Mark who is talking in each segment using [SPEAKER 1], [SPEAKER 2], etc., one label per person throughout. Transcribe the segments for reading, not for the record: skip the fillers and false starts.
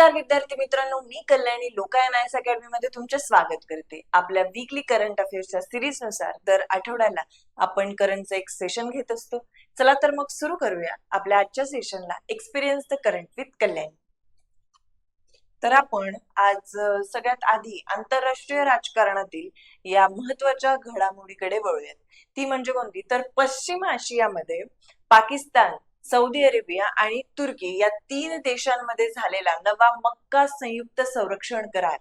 [SPEAKER 1] नमस्कार विद्यार्थी मित्रांनो, मी कल्याणी लोकायन आयएस अकॅडमी मध्ये तुमचे स्वागत करते. आपल्या वीकली करंट अफेअर्सच्या सिरीज नुसार दर आठवड्याला आपण करंटचं एक सेशन घेत असतो. चला तर मग सुरू करूया आपल्या आजच्या सेशनला, experience the current with Kalyani. तर आपण आज सगळ्यात आधी आंतरराष्ट्रीय राजकारणातील या महत्वाच्या घडामोडीकडे वळूयात. ती म्हणजे कोणती? तर पश्चिम आशियामध्ये पाकिस्तान, सौदी अरेबिया आणि तुर्की या 3 देशांमध्ये झालेला नवा मक्का संयुक्त संरक्षण करार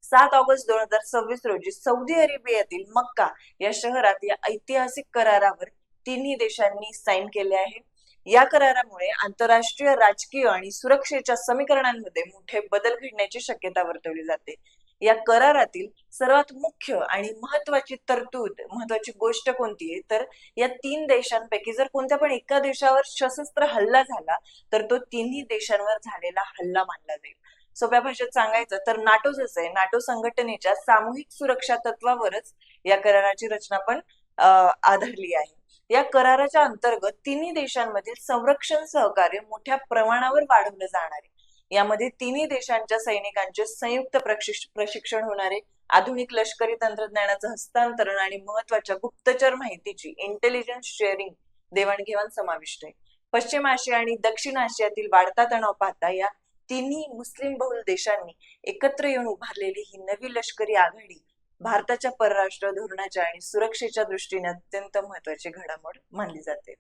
[SPEAKER 1] 7 ऑगस्ट 2026 रोजी सौदी अरेबियातील मक्का या शहरात या ऐतिहासिक करारावर तिन्ही देशांनी साईन केले आहे. या करारामुळे आंतरराष्ट्रीय राजकीय आणि सुरक्षेच्या समीकरणांमध्ये मोठे बदल घडण्याची शक्यता वर्तवली जाते. या करारातील सर्वात मुख्य आणि महत्वाची गोष्ट कोणती आहे? तर या 3 देशांपैकी जर कोणत्या पण एका देशावर सशस्त्र हल्ला झाला तर तो तिन्ही देशांवर झालेला हल्ला मानला जाईल. सोप्या भाषेत सांगायचं तर नाटो जसं आहे, नाटो संघटनेच्या सामूहिक सुरक्षा तत्वावरच या कराराची रचना पण आधारली आहे. या कराराच्या अंतर्गत तिन्ही देशांमधील संरक्षण सहकार्य मोठ्या प्रमाणावर वाढवलं जाणार आहे. यामध्ये तिन्ही देशांच्या सैनिकांचे संयुक्त प्रशिक्षण होणारे, आधुनिक लष्करी तंत्रज्ञानाचं हस्तांतरण आणि महत्वाच्या गुप्तचर माहितीची इंटेलिजन्स शेअरिंग देवाणघेवाण समाविष्ट आहे. पश्चिम आशिया आणि दक्षिण आशियातील वाढता तणाव पाहता या तिन्ही मुस्लिम बहुल देशांनी एकत्र येऊन उभारलेली ही नवी लष्करी आघाडी भारताच्या परराष्ट्र धोरणाच्या आणि सुरक्षेच्या दृष्टीने अत्यंत महत्वाची घडामोड मानली जाते.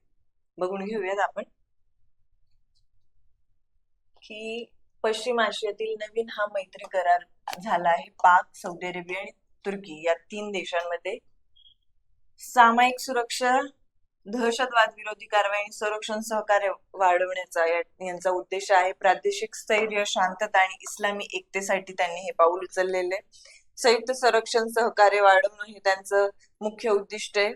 [SPEAKER 1] बघून घेऊयात आपण की पश्चिम आशियातील नवीन हा मैत्री करार झाला आहे. पाक, सौदी अरेबिया आणि तुर्की या 3 देशांमध्ये सामायिक सुरक्षा, दहशतवाद विरोधी कारवाई आणि संरक्षण सहकार्य वाढवण्याचा यांचा उद्देश आहे. प्रादेशिक स्थैर्य, शांतता आणि इस्लामी एकतेसाठी त्यांनी हे पाऊल उचललेले. संयुक्त संरक्षण सहकार्य वाढवणं हे त्यांचं मुख्य उद्दिष्ट आहे.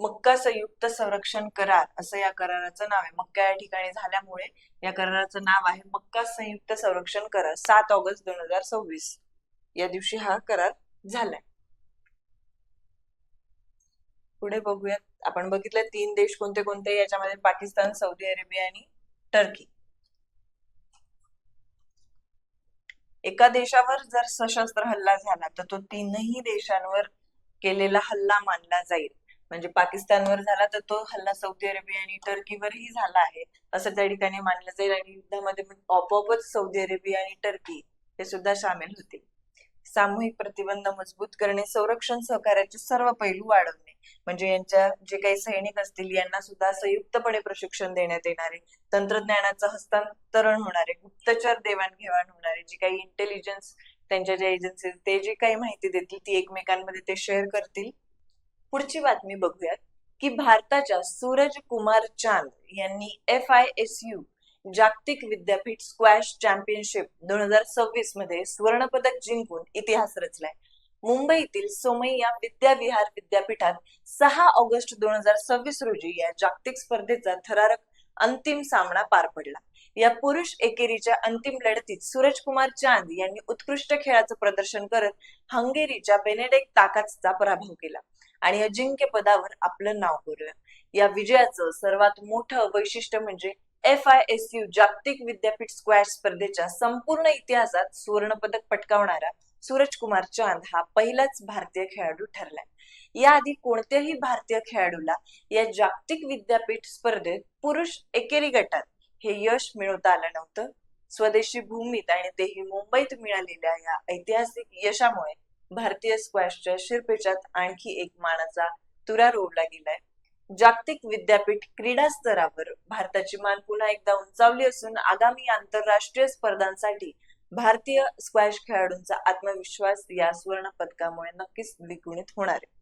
[SPEAKER 1] मक्का संयुक्त संरक्षण करार असं या कराराचं नाव आहे. मक्का या ठिकाणी झाल्यामुळे या कराराचं नाव आहे मक्का संयुक्त संरक्षण करार. 7 ऑगस्ट 2026 या दिवशी हा करार झालाय. पुढे बघूयात. आपण बघितलं 3 देश कोणते कोणते, याच्यामध्ये पाकिस्तान, सौदी अरेबिया आणि टर्की. एका देशावर जर सशस्त्र हल्ला झाला तर तो 3ही देशांवर केलेला हल्ला मानला जाईल. म्हणजे पाकिस्तानवर झाला तर तो हल्ला सौदी अरेबिया आणि टर्कीवरही झाला आहे असं त्या ठिकाणी मानलं जाईल. आणि युद्धामध्ये आपोआपच सौदी अरेबिया आणि टर्की हे सुद्धा सामील होतील. सामूहिक प्रतिबंध मजबूत करणे, संरक्षण सहकार्याचे सर्व पैलू वाढवणे, म्हणजे यांच्या जे काही सैनिक असतील यांना सुद्धा संयुक्तपणे प्रशिक्षण देण्यात येणारे, तंत्रज्ञानाचं हस्तांतरण होणारे, गुप्तचर देवाणघेवाण होणारे, जी काही इंटेलिजन्स त्यांच्या ज्या एजन्सी ते जे काही माहिती देतील ती एकमेकांमध्ये ते शेअर करतील. पुढची बातमी बघूयात की भारताच्या सूरज कुमार चांद यांनी FISU जागतिक विद्यापीठ स्क्वॅश चॅम्पियनशिप 2026 मध्ये सुवर्ण पदक जिंकून इतिहास रचलाय. मुंबईतील सोमय्या विद्याविहार विद्यापीठात 6 ऑगस्ट 2026 रोजी या जागतिक स्पर्धेचा थरारक अंतिम सामना पार पडला. या पुरुष एकेरीच्या अंतिम लढतीत सूरज कुमार चांद यांनी उत्कृष्ट खेळाचं प्रदर्शन करत हंगेरीच्या बेनेडिक्ट ताकाचचा पराभव केला आणि अजिंक्य पदावर आपलं नाव कोरलं. या विजयाचं सर्वात मोठं वैशिष्ट्य म्हणजे FISU जागतिक विद्यापीठ स्क्वॅश स्पर्धेच्या संपूर्ण इतिहासात सुवर्ण पदक पटकावणारा सूरज कुमार चांद हा पहिलाच भारतीय खेळाडू ठरलाय. याआधी कोणत्याही भारतीय खेळाडूला या जागतिक विद्यापीठ स्पर्धेत पुरुष एकेरी गटात हे यश मिळवता आलं नव्हतं. स्वदेशी भूमीत आणि तेही मुंबईत मिळालेल्या या ऐतिहासिक यशामुळे भारतीय स्क्वॅशच्या शिरपेचात आणखी एक मानाचा तुरा रोवला गेलाय. जागतिक विद्यापीठ क्रीडा स्तरावर भारताची मान पुन्हा एकदा उंचावली असून आगामी आंतरराष्ट्रीय स्पर्धांसाठी भारतीय स्क्वॅश खेळाडूंचा आत्मविश्वास या सुवर्ण पदकामुळे नक्कीच द्विगुणित होणार आहे.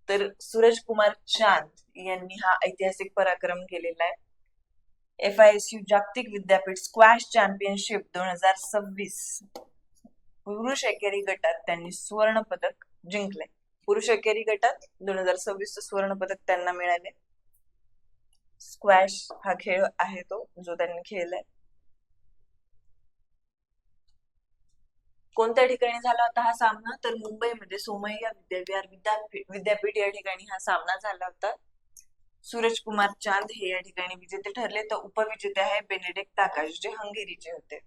[SPEAKER 1] तर सूरज कुमार चांद यांनी हा ऐतिहासिक पराक्रम केलेला आहे. FISU जागतिक विद्यापीठ स्क्वॅश चॅम्पियनशिप 2026 पुरुष एकेरी गटात त्यांनी सुवर्ण पदक जिंकले. पुरुष एकेरी गटात 2026 सुवर्ण पदक त्यांना मिळाले. स्क्वॅश हा खेळ आहे तो जो त्यांनी खेळलाय. कोणत्या ठिकाणी झाला होता हा सामना? तर मुंबईमध्ये सोमय्या विद्याविहार विद्यापीठ या ठिकाणी हा सामना झाला होता. सूरज कुमार चांद हे या ठिकाणी विजेते ठरले, तर उपविजेते आहे बेनेडिक्ट ताकाश जे हंगेरीचे होते.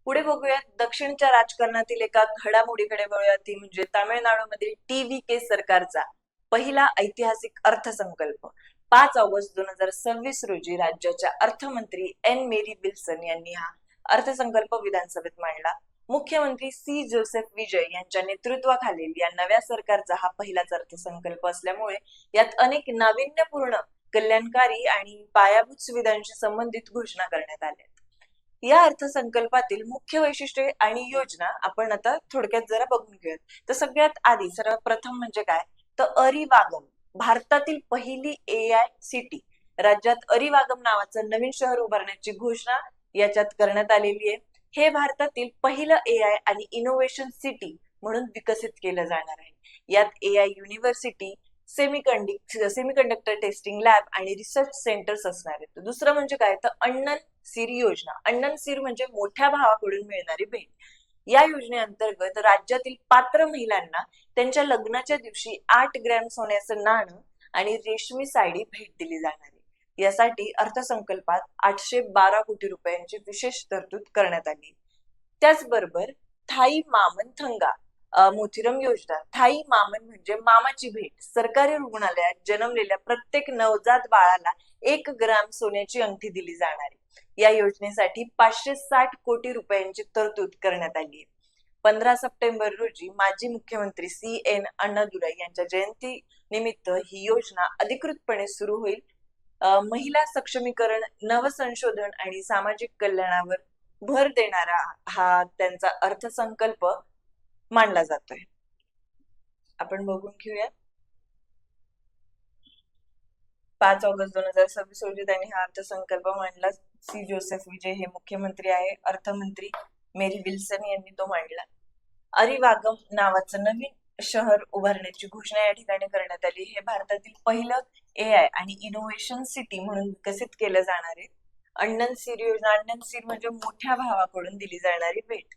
[SPEAKER 1] पुढे बघूयात दक्षिणच्या राजकारणातील एका घडामोडीकडे वळूयात, ती म्हणजे तामिळनाडूमधील TVK सरकारचा पहिला ऐतिहासिक अर्थसंकल्प. 5 ऑगस्ट 2026 रोजी राज्याच्या अर्थमंत्री मेरी विल्सन यांनी हा अर्थसंकल्प विधानसभेत मांडला. मुख्यमंत्री जोसेफ विजय यांच्या नेतृत्वाखालील या नव्या सरकारचा हा पहिलाच अर्थसंकल्प असल्यामुळे यात अनेक नाविन्यपूर्ण, कल्याणकारी आणि पायाभूत सुविधांशी संबंधित घोषणा करण्यात आल्या. या अर्थसंकल्पातील मुख्य वैशिष्ट्ये आणि योजना आपण आता थोडक्यात जरा बघून घेऊयात. तर सगळ्यात आधी सर्वात प्रथम म्हणजे काय, तर अरिवागम, भारतातील पहिली AI सिटी. राज्यात अरिवागम नावाचं नवीन शहर उभारण्याची घोषणा याच्यात करण्यात आलेली आहे. हे भारतातील पहिलं AI आणि इनोव्हेशन सिटी म्हणून विकसित केलं जाणार आहे. यात AI university, semiconductor testing lab आणि रिसर्च सेंटर्स असणार आहेत. दुसरं म्हणजे काय, तर अण्णन सिर योजना. अण्णन सिर म्हणजे मोठ्या भावाकडून मिळणारी भेट. या योजनेअंतर्गत राज्यातील पात्र महिलांना त्यांच्या लग्नाच्या दिवशी 8 ग्रॅम सोन्याचं नाणं आणि रेशमी साडी भेट दिली जाणार आहे. यासाठी अर्थसंकल्पात 812 कोटी रुपयांची विशेष तरतूद करण्यात आली. त्याचबरोबर थाई मामन थंगा मोथिरम योजना. थाई मामन म्हणजे मामाची भेट. सरकारी रुग्णालयात जन्मलेल्या प्रत्येक नवजात बाळाला 1 ग्राम सोन्याची अंगठी दिली जाणार आहे. या योजनेसाठी 560 कोटी रुपयांची तरतूद करण्यात आली आहे. 15 सप्टेंबर रोजी माजी मुख्यमंत्री CN अण्णादुराई यांच्या जयंती निमित्त ही योजना अधिकृतपणे सुरू होईल. महिला सक्षमीकरण, नवसंशोधन आणि सामाजिक कल्याणावर भर देणारा हा त्यांचा अर्थसंकल्प मांडला जातोय. आपण बघून घेऊया. 5 ऑगस्ट 2026 रोजी त्यांनी हा अर्थसंकल्प मांडला. जोसेफ विजय हे मुख्यमंत्री आहे. अर्थमंत्री मेरी विल्सन यांनी तो मांडला. अरिवागम नावाचं नवीन शहर उभारण्याची घोषणा या ठिकाणी करण्यात आली. हे भारतातील पहिलं AI आणि इनोव्हेशन सिटी म्हणून विकसित केलं जाणार आहे. अण्णन सिर योजना. अण्णन सिर म्हणजे मोठ्या भावाकडून दिली जाणारी भेट.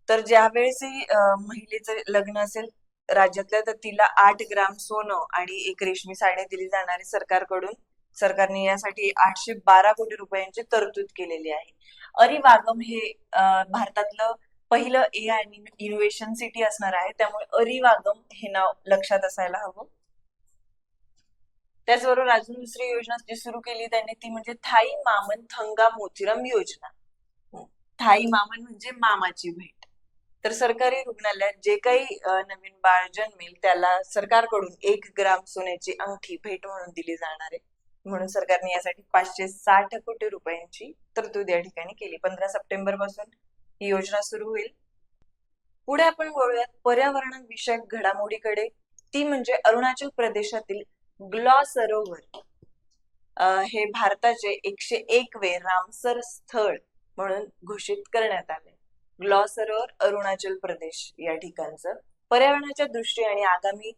[SPEAKER 1] तर ज्या वेळेसही महिलेचं लग्न असेल राज्यातल्या, तर तिला 8 ग्राम सोनं आणि 1 रेशमी साडी दिली जाणार आहे सरकारकडून. सरकारने यासाठी 812 कोटी रुपयांची तरतूद केलेली आहे. अरिवागम हे भारतातलं पहिलं AI आणि इनोव्हेशन सिटी असणार आहे, त्यामुळे अरिवागम हे नाव लक्षात असायला हवं. त्याचबरोबर अजून दुसरी योजना जी सुरू केली त्यांनी ती म्हणजे थाई मामन थंगा मोथिरम योजना. थाई मामन म्हणजे मामाची भेट. तर सरकारी रुग्णालयात जे काही नवीन बाळ जन्मेल त्याला सरकारकडून 1 ग्राम सोन्याची अंगठी भेट म्हणून दिली जाणार आहे. म्हणून सरकारने यासाठी 560 कोटी रुपयांची तरतूद या ठिकाणी केली. 15 सप्टेंबर पासून ही योजना सुरू होईल. पुढे आपण वळूयात पर्यावरण विषयक घडामोडीकडे, ती म्हणजे अरुणाचल प्रदेशातील ग्लॉ सरोवर. हे भारताचे 101वे रामसर स्थळ म्हणून घोषित करण्यात आले. ग्लॉ सरोवर, अरुणाचल प्रदेश या ठिकाणचं. पर्यावरणाच्या दृष्टी आणि आगामी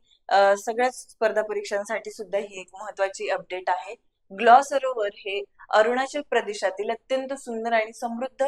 [SPEAKER 1] सगळ्याच स्पर्धा परीक्षांसाठी सुद्धा ही एक महत्वाची अपडेट आहे. ग्लॉ सरोवर हे अरुणाचल प्रदेशातील अत्यंत सुंदर आणि समृद्ध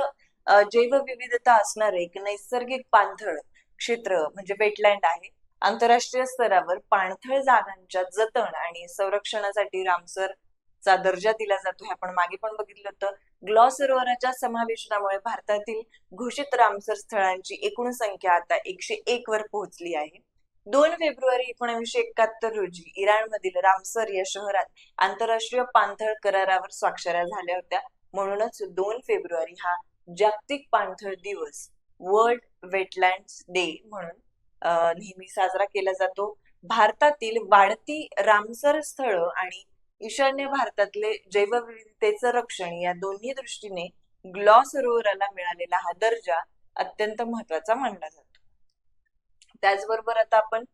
[SPEAKER 1] जैवविविधता असणारे एक नैसर्गिक पाणथळ क्षेत्र म्हणजे वेटलँड आहे. आंतरराष्ट्रीय स्तरावर पाणथळ जागांच्या जतन आणि संरक्षणासाठी रामसरचा दर्जा दिला जातो. हे आपण मागे पण बघितलं होतं. ग्लॉ सरोवराच्या समावेशनामुळे भारतातील घोषित रामसर स्थळांची एकूण संख्या आता 101 वर पोहोचली आहे. 2 फेब्रुवारी 1971 रोजी इराणमधील रामसर या शहरात आंतरराष्ट्रीय पाणथळ करारावर स्वाक्षऱ्या झाल्या होत्या. म्हणूनच 2 फेब्रुवारी हा जागतिक पाणथळ दिवस, वर्ल्ड वेटलँड्स डे म्हणून नेहमी साजरा केला जातो. भारतातील वाढती रामसर स्थळ आणि ईशान्य भारतातले जैवविविधतेचं रक्षण या दोन्ही दृष्टीने ग्लॉ सरोवराला मिळालेला हा दर्जा अत्यंत महत्वाचा मानला जातो. त्याचबरोबर आता आपण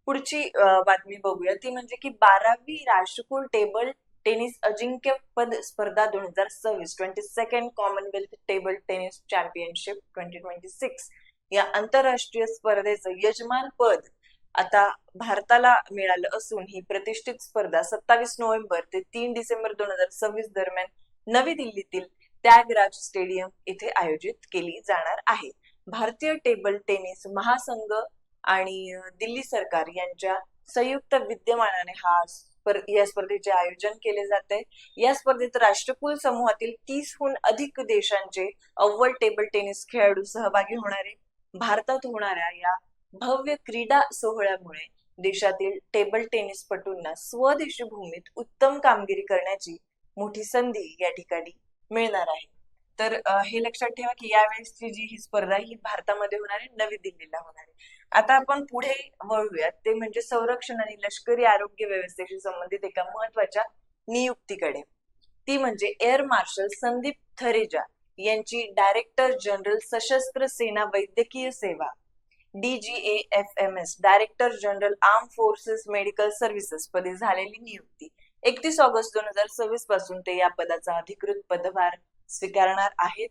[SPEAKER 1] पुढची बातमी बघूया, ती म्हणजे की 12वी राष्ट्रकुल टेबल टेनिस अजिंक्यपद स्पर्धा 2026, 22nd Commonwealth table tennis championship 2026 या आंतरराष्ट्रीय स्पर्धेचं यजमान पद आता भारताला मिळालं असून ही प्रतिष्ठित स्पर्धा 27 नोव्हेंबर ते 3 डिसेंबर 2026 दरम्यान नवी दिल्लीतील त्यागराज स्टेडियम इथे आयोजित केली जाणार आहे. भारतीय टेबल टेनिस महासंघ आणि दिल्ली सरकार यांच्या संयुक्त विद्यमानाने हा या स्पर्धेचे आयोजन केले जाते. या स्पर्धेत राष्ट्रकुल समूहातील 30हून अधिक देशांचे अव्वल टेबल टेनिस खेळाडू सहभागी होणार आहे. भारतात होणाऱ्या या भव्य क्रीडा सोहळ्यामुळे देशातील टेबल टेनिसपटूंना स्वदेशी भूमीत उत्तम कामगिरी करण्याची मोठी संधी या ठिकाणी मिळणार आहे. तर हे लक्षात ठेवा की यावेळेसची जी ही स्पर्धा ही भारतामध्ये होणार आहे, नवी दिल्लीला होणार आहे. आता आपण पुढे वळूयात, ते म्हणजे संरक्षण आणि लष्करी आरोग्य व्यवस्थेशी संबंधित एका महत्वाच्या नियुक्तीकडे. ती म्हणजे एअर मार्शल संदीप थरेजा यांची डायरेक्टर जनरल सशस्त्र सेना वैद्यकीय सेवा DGAFMS director general arm forces medical services पदी झालेली नियुक्ती. 31 ऑगस्ट 2026 पासून ते या पदाचा अधिकृत पदभार स्वीकारणार आहेत.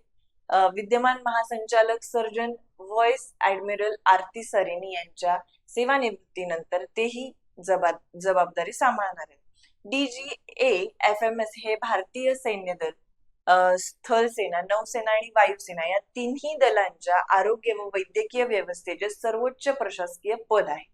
[SPEAKER 1] विद्यमान महासंचालक सर्जन व्हाईस ऍडमिरल आरती सरेनी यांच्या सेवानिवृत्तीनंतर तेही जबाबदारी सांभाळणार आहेत. DGAFMS हे भारतीय सैन्य दल, स्थल सेना, नौसेना आणि वायुसेना या तिन्ही दलांच्या आरोग्य व वैद्यकीय व्यवस्थेचे सर्वोच्च प्रशासकीय पद आहे.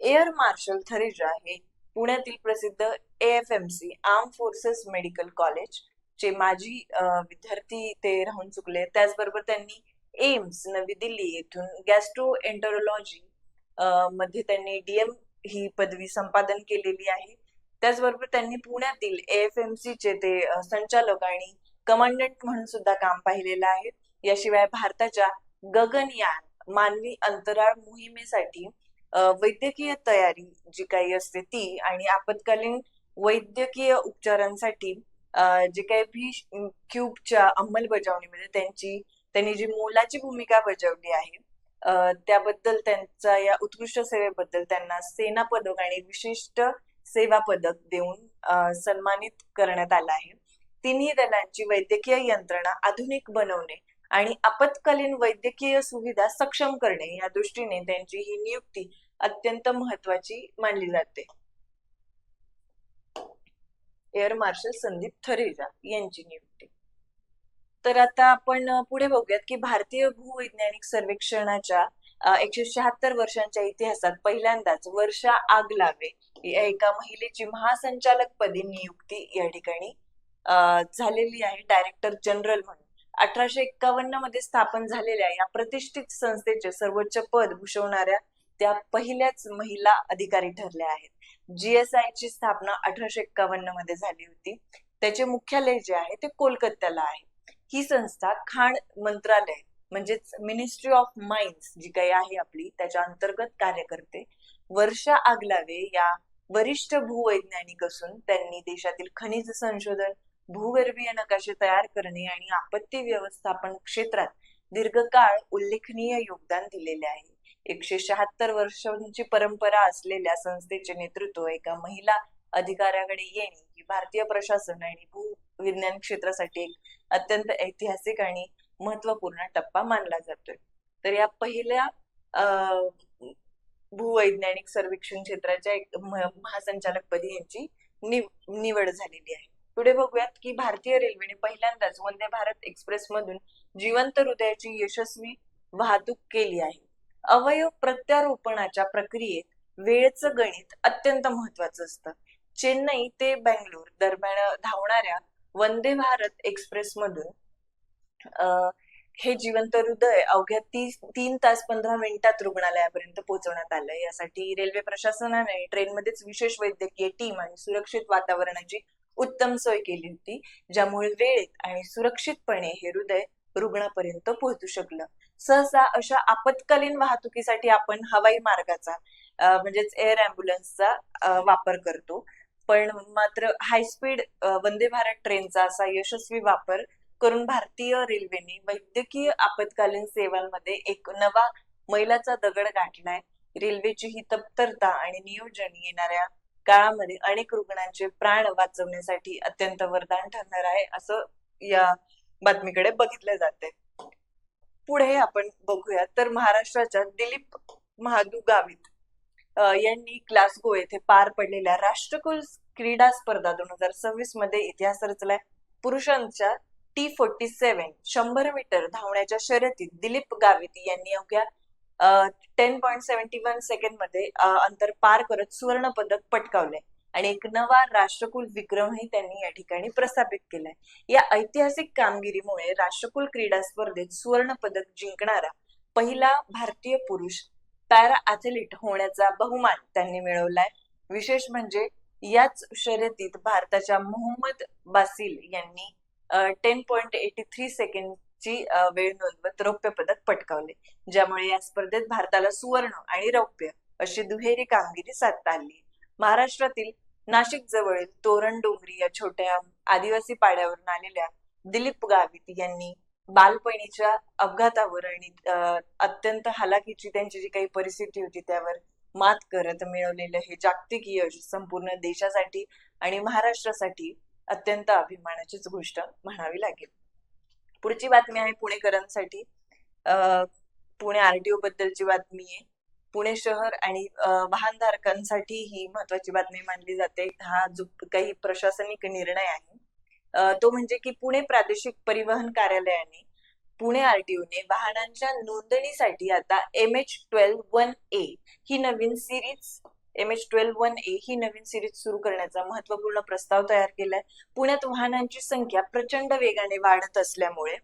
[SPEAKER 1] एअर मार्शल थरेजा हे पुण्यातील प्रसिद्ध AFMC arm forces medical college चे माजी विद्यार्थी ते राहून चुकले. त्याचबरोबर त्यांनी एम्स नवी दिल्ली येथून गॅस्ट्रोएंटरोलॉजी मध्ये त्यांनी DM ही पदवी संपादन केलेली आहे. त्याचबरोबर त्यांनी पुण्यातील AFMC चे ते संचालक आणि कमांडंट म्हणून सुद्धा काम पाहिलेलं आहे. याशिवाय भारताच्या गगनयान मानवी अंतराळ मोहिमेसाठी वैद्यकीय तयारी जी काही असते ती आणि आपत्कालीन वैद्यकीय उपचारांसाठी जे काही क्यूबच्या अंमलबजावणीमध्ये त्यांनी जी मोलाची भूमिका बजावली आहे त्याबद्दल, त्यांच्या या उत्कृष्ट सेवेबद्दल त्यांना सेना पदक आणि विशिष्ट सेवा पदक देऊन सन्मानित करण्यात आलं आहे. तिन्ही दलांची वैद्यकीय यंत्रणा आधुनिक बनवणे आणि आपत्कालीन वैद्यकीय सुविधा सक्षम करणे या दृष्टीने त्यांची ही नियुक्ती अत्यंत महत्वाची मानली जाते. एअर मार्शल संदीप थरेजा यांची नियुक्ती. तर आता आपण पुढे बघूयात की भारतीय भूवैज्ञानिक सर्वेक्षणाच्या 176 वर्षांच्या इतिहासात पहिल्यांदाच वर्षा आगलावे या एका महिलेची महासंचालक पदी नियुक्ती या ठिकाणी झालेली आहे, डायरेक्टर जनरल म्हणून. 1851 मध्ये स्थापन झालेल्या या प्रतिष्ठित संस्थेचे सर्वोच्च पद भूषवणाऱ्या त्या पहिल्याच महिला अधिकारी ठरल्या आहेत. GSI ची स्थापना 1851 मध्ये झाली होती. त्याचे मुख्यालय जे आहे ते कोलकात्याला आहे. ही संस्था खाण मंत्रालय म्हणजेच मिनिस्ट्री ऑफ माइन्स जी काही आहे आपली त्याच्या अंतर्गत कार्य करते. वर्षा आगलावे या वरिष्ठ भूवैज्ञानिक असून त्यांनी देशातील खनिज संशोधन, भूगर्भीय नकाशे तयार करणे आणि आपत्ती व्यवस्थापन क्षेत्रात दीर्घकाळ उल्लेखनीय योगदान दिलेले आहे. 176 वर्षांची परंपरा असलेल्या संस्थेचे नेतृत्व एका महिला अधिकाऱ्याकडे येणे ही भारतीय प्रशासन आणि भूविज्ञान क्षेत्रासाठी एक अत्यंत ऐतिहासिक आणि महत्वपूर्ण टप्पा मानला जातोय. तर या पहिल्या भूवैज्ञानिक सर्वेक्षण क्षेत्राच्या महासंचालक पदी यांची निवड झालेली आहे. पुढे बघूयात की भारतीय रेल्वेने पहिल्यांदाच वंदे भारत एक्सप्रेस मधून जिवंत हृदयाची यशस्वी वाहतूक केली आहे. अवयव प्रत्यारोपणाच्या प्रक्रियेत वेळेचं गणित अत्यंत महत्वाचं असतं. चेन्नई ते बेंगलोर दरम्यान धावणाऱ्या वंदे भारत एक्सप्रेस मधून हे जिवंत हृदय अवघ्या 3 तास 15 मिनिटात रुग्णालयापर्यंत पोहोचवण्यात आलंय. यासाठी रेल्वे प्रशासनाने ट्रेनमध्येच विशेष वैद्यकीय टीम आणि सुरक्षित वातावरणाची उत्तम सोय केली होती, ज्यामुळे वेळेत आणि सुरक्षितपणे हे हृदय रुग्णापर्यंत पोहोचू शकलं. सहसा अशा आपत्कालीन वाहतुकीसाठी आपण हवाई मार्गाचा म्हणजेच एअर अँब्युलन्सचा वापर करतो, पण मात्र हायस्पीड वंदे भारत ट्रेनचा असा यशस्वी वापर करून भारतीय रेल्वेने वैद्यकीय आपत्कालीन सेवांमध्ये एक नवा मैलाचा दगड गाठलाय. रेल्वेची ही तत्परता आणि नियोजन येणाऱ्या काळामध्ये अनेक रुग्णांचे प्राण वाचवण्यासाठी अत्यंत वरदान ठरणार आहे, असं या बातमीकडे बघितले जाते. पुढे आपण बघूया तर महाराष्ट्राच्या दिलीप महादू गावित यांनी ग्लासगो येथे पार पडलेल्या राष्ट्रकुल क्रीडा स्पर्धा 2026 मध्ये इतिहास रचलाय. पुरुषांच्या T47 100 मीटर धावण्याच्या शर्यतीत दिलीप गावित यांनी अवघ्या 10.71 सेकंड मध्ये अंतर पार करत सुवर्ण पदक पटकावले. आणि एक नवा राष्ट्रकुल विक्रमही त्यांनी या ठिकाणी प्रस्थापित केलाय. या ऐतिहासिक कामगिरीमुळे राष्ट्रकुल क्रीडा स्पर्धेत सुवर्ण पदक जिंकणारा पहिला भारतीय पुरुष पॅरा ऍथलीट होण्याचा बहुमान त्यांनी मिळवलाय. विशेष म्हणजे याच शर्यतीत भारताच्या मोहम्मद बासिल यांनी 10.83 सेकंडची वेळ नोंदवत रौप्य पदक पटकावले, ज्यामुळे या स्पर्धेत भारताला सुवर्ण आणि रौप्य अशी दुहेरी कामगिरी साधता आली. महाराष्ट्रातील नाशिक जवळील तोरण डोंगरी या छोट्या आदिवासी पाड्यावरून आलेल्या दिलीप गावित यांनी बालपणीच्या अपघातावर आणि अत्यंत हालाकीची त्यांची जी काही परिस्थिती होती त्यावर मात करत मिळवलेलं हे जागतिक यश संपूर्ण देशासाठी आणि महाराष्ट्रासाठी अत्यंत अभिमानाचीच गोष्ट म्हणावी लागेल. पुढची बातमी आहे पुणेकरांसाठी. पुणे आरटीओ बद्दलची बातमी आहे. पुणे शहर आणि वाहनधारकांसाठी ही महत्वाची बातमी मानली जाते. हा जो काही प्रशासनिक निर्णय आहे तो म्हणजे की पुणे प्रादेशिक परिवहन कार्यालयाने पुणे आरटीओने वाहनांच्या नोंदणीसाठी आता MH12-1A ही नवीन सिरीज MH12-1A ही नवीन सिरीज सुरू करण्याचा महत्वपूर्ण प्रस्ताव तयार केलाय. पुण्यात वाहनांची संख्या प्रचंड वेगाने वाढत असल्यामुळे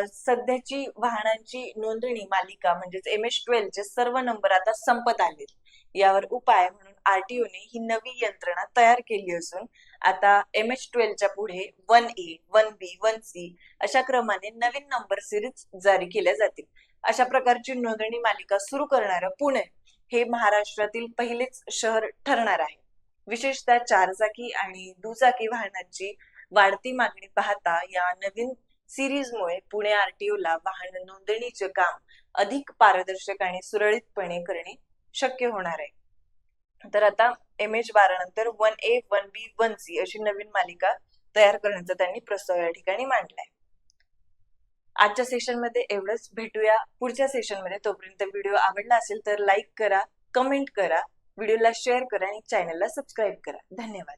[SPEAKER 1] सध्याची वाहनांची नोंदणी मालिका म्हणजेच MH12 चे सर्व नंबर आता संपत आलेत. यावर उपाय म्हणून आरटीओने ही नवी यंत्रणा तयार केली असून आता MH12च्या पुढे 1A, 1B, 1C अशा क्रमाने नवीन नंबर सिरीज जारी केल्या जातील. अशा प्रकारची नोंदणी मालिका सुरू करणारं पुणे हे महाराष्ट्रातील पहिलेच शहर ठरणार आहे. विशेषतः चारचाकी आणि दुचाकी वाहनांची वाढती मागणी पाहता या नवीन सिरीजमुळे पुणे आरटीओला वाहन नोंदणीचे काम अधिक पारदर्शक आणि सुरळीतपणे करणे शक्य होणार आहे. तर आता MH12 नंतर 1A, 1B, 1C अशी नवीन मालिका तयार करण्याचा त्यांनी प्रस्ताव या ठिकाणी मांडलाय. आजच्या सेशन मध्ये एवढंच. भेटूया पुढच्या सेशन मध्ये. तोपर्यंत व्हिडिओ आवडला असेल तर लाईक करा, कमेंट करा, व्हिडिओला शेअर करा आणि चॅनलला सबस्क्राईब करा. धन्यवाद.